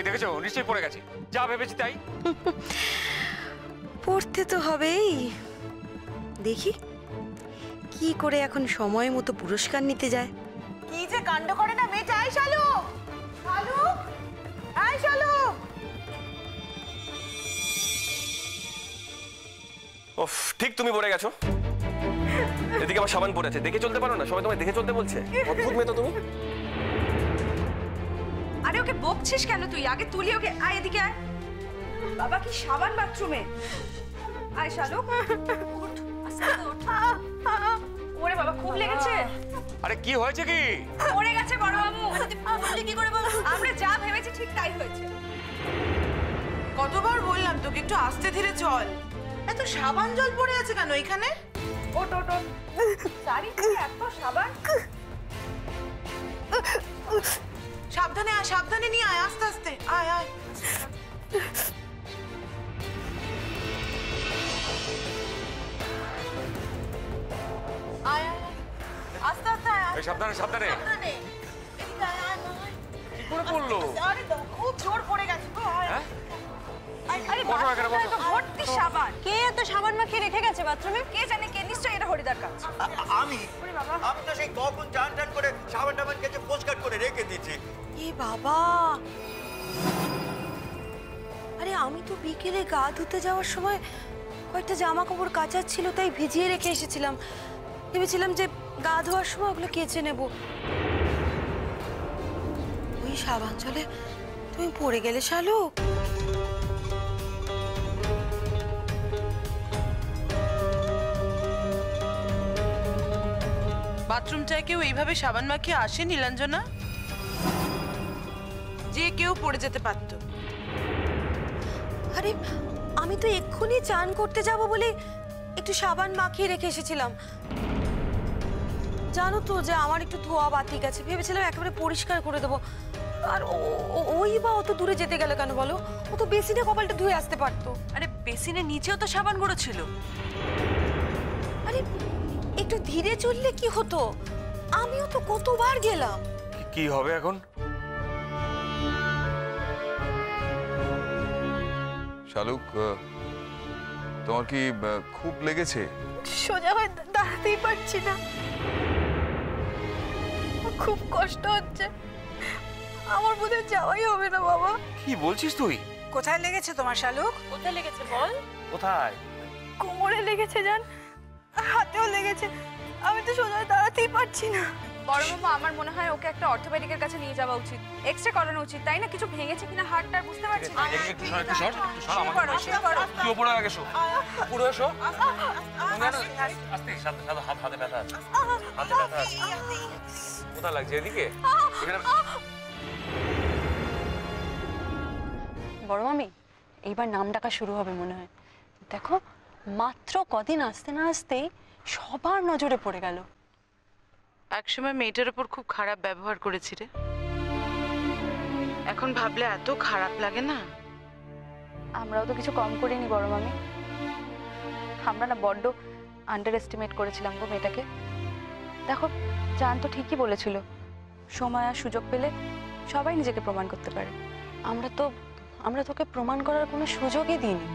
দেখেছো নিশ্চয়ই পড়ে গেছে, যা ভেবেছি তাই। পড়তে তো হবেই, দেখি কি করে এখন সময় মতো পুরস্কার নিতে যায়। কি যে কাণ্ড করে না মেয়েটা। আয় শালু, শালু, আয় শালু। ওফ, ঠিক তুমি পড়ে গেছো। এদিকে আমার সাবান পড়েছে, দেখে চলতে পারো না? সবাই তোমায় দেখে চলতে বলছে। অদ্ভুত মেয়ে তো তুমি। আরে ওকে বকছিস কেন তুই? আগে তুলি ওকে। আয় এদিকে আয়। বাবা কি সাবান বাথরুমে? আয় শালু, ওঠ, আস্তে ওঠ। ওরে বাবা খুব লেগেছে। আরে কি হয়েছে কি? পড়ে গেছে বড় বাবু। পড়লি কি করে বল? আমরা যা ভেবেছি ঠিক তাই হয়েছে। কতবার বললাম তোকে একটু আস্তে ধীরে চল। এত সাবান জল পড়ে আছে কেন এখানে? ওঠ ওঠ ওঠ। সারি এত সাবান। সাবধানে আয়, সাবধানে নিয়ে আয়, আস্তে আস্তে আয় আয়। আয় আয় আস্তে আস্তে আয়। এই সাবধানে সাবধানে। সাবধানে এদিকে আয় আয় আয়। কি করে পড়লো? আরে খুব জোর পড়ে গেছে গো। আয় হ্যাঁ? আরে বসো এখানে, বসো। তো ভর্তি সাবান। কে এত সাবান মাখিয়ে রেখে গেছে বাথরুমে? কে জানে কে, নিশ্চয়ই এটা হরিদার কাজ। আমি তো সেই কখন চান টান করে সাবান টাবান কেটে পোস্টকার্ড করে রেখে দিচ্ছি। এ বাবা, আরে আমি তো বিকেলে গা ধুতে যাওয়ার সময় কয়েকটা জামা কাপড় কাচার ছিল, তাই ভিজিয়ে রেখে এসেছিলাম। ভেবেছিলাম যে গা ধোয়ার সময় ওগুলো কেচে নেব। ওই সাবান জলে তুমি পড়ে গেলে শালু। বাথরুমটায় কেউ এইভাবে সাবান মাখিয়ে আসে নীলাঞ্জনা? যে কেউ পড়ে যেতে পারত। আরে আমি তো এক্ষুনি চান করতে যাব বলে একটু সাবান মাখিয়ে রেখে এসেছিলাম। জানো তো যে আমার একটু ধোয়া বাতি গেছে, ভেবেছিলাম একেবারে পরিষ্কার করে দেবো। আর ওই বা অত দূরে যেতে গেল কেন বলো? ও তো বেসিনে কপালটা ধুয়ে আসতে পারতো। আরে বেসিনের নিচেও তো সাবান গুঁড়ো ছিল। আরে একটু ধীরে চললে কি হতো? আমিও তো কতবার গেলাম। কি হবে এখন? শালুক, তোমার কি খুব লেগেছে? সোজা হয়ে দাঁড়াতেই পারছি না, খুব কষ্ট হচ্ছে। আমার বোধহয় যাওয়াই হবে না বাবা। কি বলছিস তুই? কোথায় লেগেছে তোমার শালুক? কোথায় লেগেছে বল? কোথায়? কোমরে লেগেছে জান, হাতেও লেগেছে। আমি তো সোজা হয়ে দাঁড়াতেই পারছি না। বড় বাবু আমার মনে হয় ওকে একটা অর্থোপেডিকের কাছে নিয়ে যাওয়া উচিত, এক্সরে করানো উচিত, তাই না? কিছু ভেঙেছে কিনা হাড়টা বুঝতে পারছি না। একটু সর, একটু সর, একটু সর। তুই ওপরে আগে শো, উপরে এসো। আস্তে, সাথে হাতে ব্যথা আছে, হাতে ব্যথা আছে। কোথায় লাগছে? এদিকে? এখানে? বড় মামি, এইবার নাম ডাকা শুরু হবে মনে হয়। দেখো মাত্র কদিন আসতে না আসতেই সবার নজরে পড়ে গেল। একসময় মেয়েটার উপর খুব খারাপ ব্যবহার করেছি রে। এখন ভাবলে এত খারাপ লাগে না। আমরাও তো কিছু কম করিনি বড় মামি। আমরা না বড্ড আন্ডার এস্টিমেট করেছিলাম গো মেয়েটাকে। দেখো জান তো ঠিকই বলেছিল, সময় আর সুযোগ পেলে সবাই নিজেকে প্রমাণ করতে পারে। আমরা তোকে প্রমাণ করার কোনো সুযোগই দিইনি।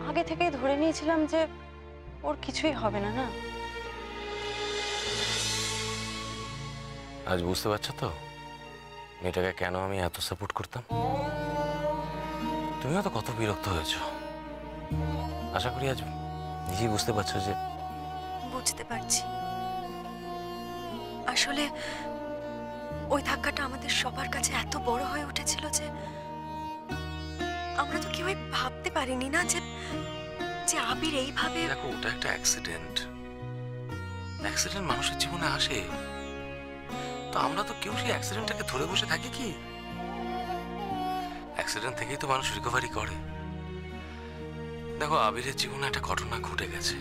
আগে থেকেই ধরে নিয়েছিলাম যে ওর কিছুই হবে না। না আজ বুঝতে পারছো তো মেয়েটাকে কেন আমি এত সাপোর্ট করতাম? তুমিও তো কত বিরক্ত হয়েছো। আশা করি আজ নিজেই বুঝতে পারছো যে। বুঝতে পারছি, আসলে ওই ধাক্কাটা আমাদের সবার কাছে এত বড় হয়ে উঠেছিল যে আমরা তো কেউই ভাবতে পারিনি না যে আবির এইভাবে। দেখো ওটা একটা অ্যাক্সিডেন্ট মানুষের জীবনে আসে, তো আমরা তো কেউ সেই অ্যাক্সিডেন্টটাকে ধরে বসে থাকি কি? অ্যাক্সিডেন্ট থেকেই তো মানুষ রিকভারি করে। দেখো আবিরের জীবনে একটা ঘটনা ঘটে গেছে,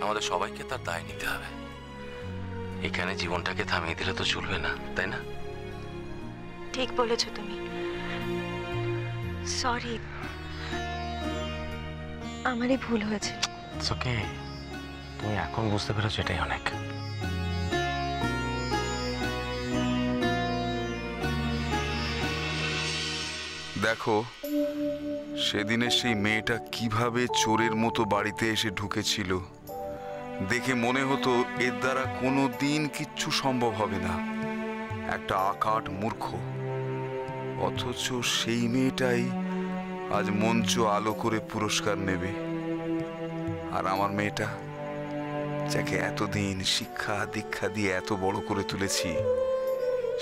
আমাদের সবাইকে তার দায় নিতে হবে। এখানে জীবনটাকে থামিয়ে দিলে তো চলবে না, তাই না? ঠিক বলেছো তুমি। সরি, আমারই ভুল হয়েছে। ইটস ওকে, তুমি এখন বুঝতে পেরেছো, এটাই অনেক। দেখো সেদিনের সেই মেয়েটা কিভাবে চোরের মতো বাড়িতে এসে ঢুকেছিল, দেখে মনে হতো এর দ্বারা কোনো দিন কিচ্ছু সম্ভব হবে না, একটা আকাট মূর্খ। অথচ সেই মেয়েটাই আজ মঞ্চ আলো করে পুরস্কার নেবে। আর আমার মেয়েটা, যাকে এতদিন শিক্ষা দীক্ষা দিয়ে এত বড় করে তুলেছি,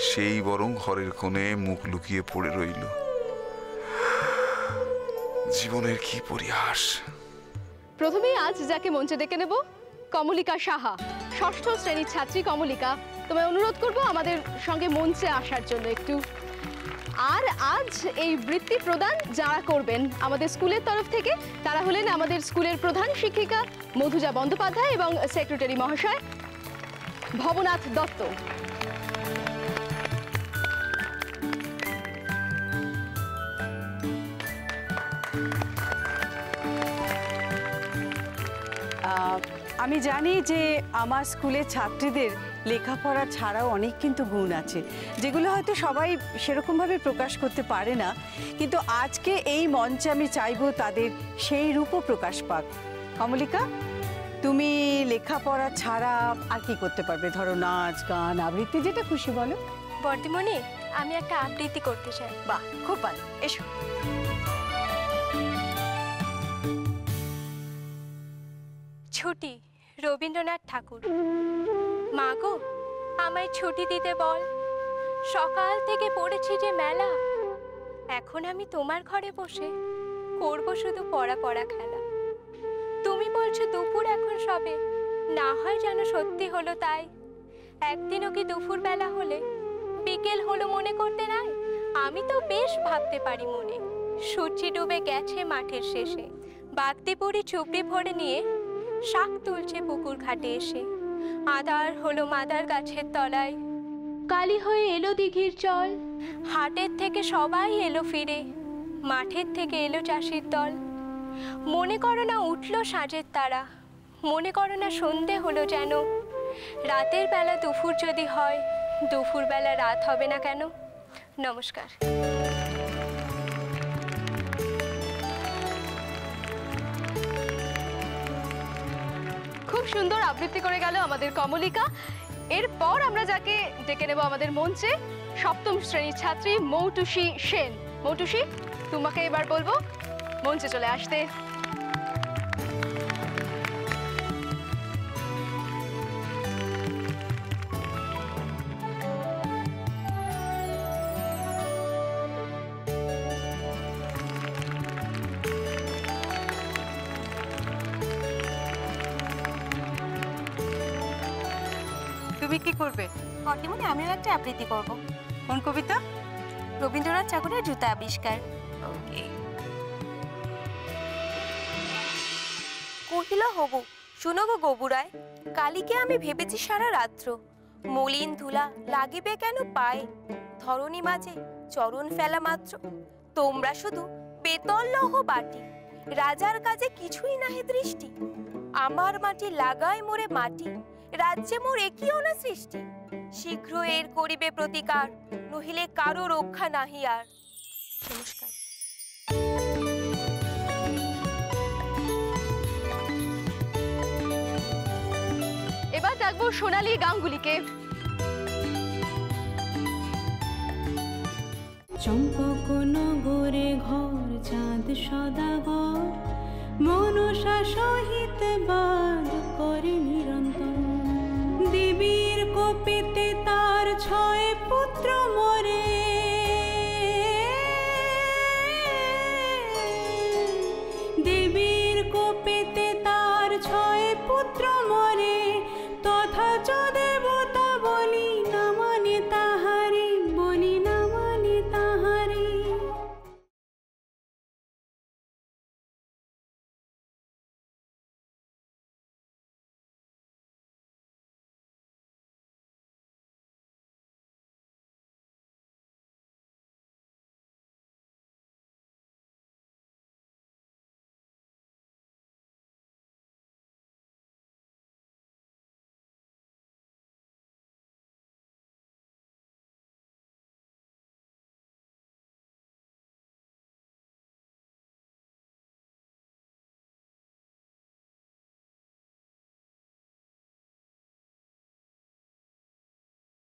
সেই বরং ঘরের কোণে মুখ লুকিয়ে পড়ে রইল। জীবনের কি পরিহাস। প্রথমেই আজ যাকে মঞ্চে ডেকে নেব, কমলিকা সাহা, ষষ্ঠ শ্রেণীর ছাত্রী। কমলিকা, তোমায় অনুরোধ করব আমাদের সঙ্গে মঞ্চে আসার জন্য একটু। আর আজ এই বৃত্তি প্রদান যারা করবেন আমাদের স্কুলের তরফ থেকে, তারা হলেন আমাদের স্কুলের প্রধান শিক্ষিকা মধুজা বন্দ্যোপাধ্যায় এবং সেক্রেটারি মহাশয় ভবনাথ দত্ত। আমি জানি যে আমার স্কুলের ছাত্রীদের লেখাপড়া ছাড়াও অনেক কিন্তু গুণ আছে, যেগুলো হয়তো সবাই সেরকমভাবে প্রকাশ করতে পারে না, কিন্তু আজকে এই মঞ্চে আমি চাইবো তাদের সেই রূপও প্রকাশ পাক। কমলিকা, তুমি লেখাপড়া ছাড়া আর কি করতে পারবে? ধরো নাচ, গান, আবৃত্তি, যেটা খুশি বলো। বর্দিমণি, আমি একটা আবৃত্তি করতে চাই। বাহ, খুব ভালো, এসো। ছুটি, রবীন্দ্রনাথ ঠাকুর। মা গো, আমায় ছুটি দিতে বল, সকাল থেকে পড়েছি যে মেলা, এখন আমি তোমার ঘরে বসে করব শুধু পড়া পড়া খেলা। তুমি বলছো দুপুর এখন সবে, না হয় যেন সত্যি হলো তাই। একদিনও কি দুপুর বেলা হলে বিকেল হলো মনে করতে নাই? আমি তো বেশ ভাবতে পারি মনে, সূর্যি ডুবে গেছে মাঠের শেষে, বাগদি পড়ি চুপড়ি ভরে নিয়ে শাক তুলছে পুকুর ঘাটে এসে। আদার হলো মাদার গাছের তলায়, কালি হয়ে এলো দিঘির জল, হাটের থেকে সবাই এলো ফিরে, মাঠের থেকে এলো চাষির দল। মনে করো না উঠলো সাঁঝের তারা, মনে করো না সন্ধে হলো যেন, রাতের বেলা দুপুর যদি হয়, দুপুর বেলা রাত হবে না কেন? নমস্কার। খুব সুন্দর আবৃত্তি করে গেল আমাদের কমলিকা। এরপর আমরা যাকে ডেকে নেব আমাদের মঞ্চে, সপ্তম শ্রেণীর ছাত্রী মৌটুসী সেন। মৌটুসী, তোমাকে এবার বলবো মঞ্চে চলে আসতে। তুমি কি করবে? বর্দিমণি, আমিও একটা আবৃত্তি করব। কোন কবিতা? রবীন্দ্রনাথ ঠাকুরের জুতা আবিষ্কার। ওকে। কহিল হবু, শুনো গো গবুরায়, কালিকে আমি ভেবেছি সারা রাত্র, মলিন ধুলা লাগিবে কেন পায়ে, ধরণী মাঝে চরণ ফেলা মাত্র, তোমরা শুধু বেতল লহ বাটি, রাজার কাজে কিছুই নাহে দৃষ্টি, আমার মাটি লাগায় মোরে মাটি, রাজ্যে মোর একিও না সৃষ্টি, শীঘ্র এর করিবে প্রতিকার, নহিলে কারো রক্ষা নাহি আর। নমস্কার। এবার ডাকবো সোনালী গাঙ্গুলিকে। চম্পক নগরে ঘর চাঁদ সদাগর, মনসা সহিত বাদ করে নিরন্তর, দেবীর কোপেতে তার 6 পুত্র